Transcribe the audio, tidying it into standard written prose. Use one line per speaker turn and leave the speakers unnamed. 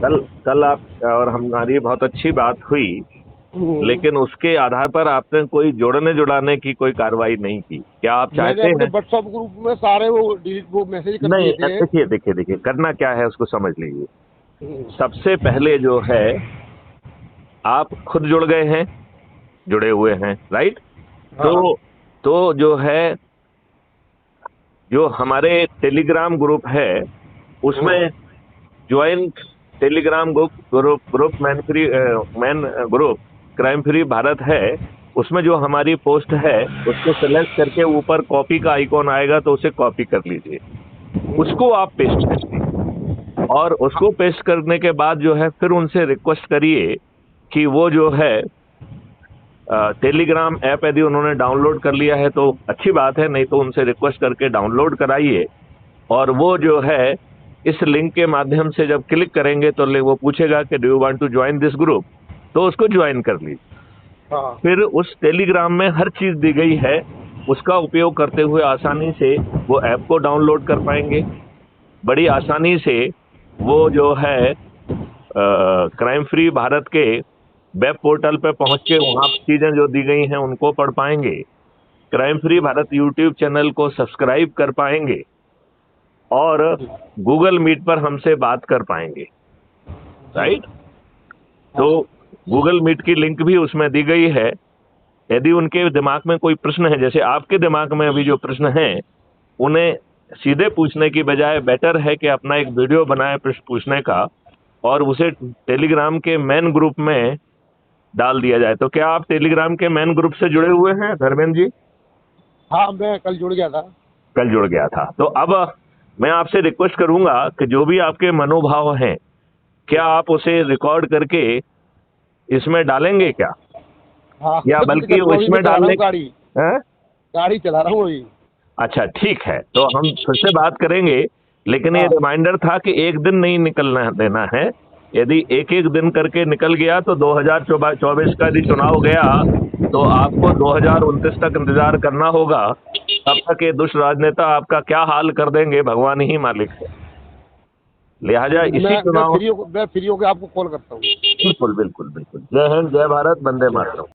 कल कल आप और हमारी बहुत अच्छी बात हुई, लेकिन उसके आधार पर आपने कोई जोड़ने जुड़ाने की कोई कार्रवाई नहीं की। क्या आप
मैंने
चाहते
अपने
हैं?
व्हाट्सएप ग्रुप में सारे वो मैसेज कर
नहीं,
दिए थे।
देखिए देखिए देखिए, करना क्या है उसको समझ लीजिए।
हम्म,
सबसे पहले जो है, आप खुद जुड़ गए हैं, जुड़े हुए हैं, राइट?
हाँ।
तो जो है, जो हमारे टेलीग्राम ग्रुप है उसमें join, Telegram group group group man group crime free Bharat है। उसमें जो हमारी पोस्ट है उसको सेलेक्ट करके ऊपर कॉपी का आइकॉन आएगा, तो उसे कॉपी कर लीजिए, उसको आप पेस्ट करिए। और उसको पेस्ट करने के बाद जो है, फिर उनसे रिक्वेस्ट करिए कि वो जो है टेलीग्राम ऐप यदि उन्होंने डाउनलोड कर लिया है तो अच्छी बात है, नहीं तो उनसे रिक्वेस्ट करके डाउनलोड कराइए। और वो जो है, इस लिंक के माध्यम से जब क्लिक करेंगे तो वो पूछेगा कि do you want to join this group, तो उसको ज्वाइन कर लीजिए।
हाँ।
फिर उस टेलीग्राम में हर चीज दी गई है, उसका उपयोग करते हुए आसानी से वो ऐप को डाउनलोड कर पाएंगे। बड़ी आसानी से वो जो है क्राइम फ्री भारत के वेब पोर्टल पे पहुंच के वहां चीजें जो दी गई हैं उनको पढ़ पाएंगे। Crime free Bharat YouTube channel को सब्सक्राइब कर पाएंगे और
जी।
गूगल मीट पर हमसे बात कर पाएंगे,
जी।
राइट? तो
हाँ।
गूगल मीट की लिंक भी उसमें दी गई है। यदि उनके दिमाग में कोई प्रश्न है, जैसे आपके दिमाग में अभी जो प्रश्न है, उन्हें सीधे पूछने की बजाय बेटर है कि अपना एक वीडियो बनाए प्रश्न पूछने का, और उसे टेलीग्राम के मेन ग्रुप में डाल दिया जाए। तो क्या आप टेलीग्राम के मेन ग्रुप से जुड़े हुए हैं धर्मेंद्र जी?
हाँ, मैं कल जुड़ गया था।
कल जुड़ गया था। तो अब मैं आपसे रिक्वेस्ट करूंगा कि जो भी आपके मनोभाव हैं, क्या आप उसे रिकॉर्ड करके इसमें डालेंगे क्या?
हाँ,
या
जल्द
बल्कि
करूँगा, अभी मैं
इसमें
चला रहा
डालने
हूँ गाड़ी।
हैं?
गाड़ी चला रहा हूँ अभी।
अच्छा, ठीक है, तो हम फिर से बात करेंगे। लेकिन ये
हाँ।
रिमाइंडर था कि एक दिन नहीं निकलना देना है। यदि एक एक दिन करके निकल गया तो 2024 का यदि चुनाव गया तो आपको 2029 तक इंतजार करना होगा। तब तक ये दुष्ट राजनेता आपका क्या हाल कर देंगे, भगवान ही मालिक है। लिहाजा इसी चुनाव।
मैं फ्री होकर आपको कॉल करता हूँ।
बिल्कुल बिल्कुल बिल्कुल। जय हिंद, जय भारत, वंदे मातरम।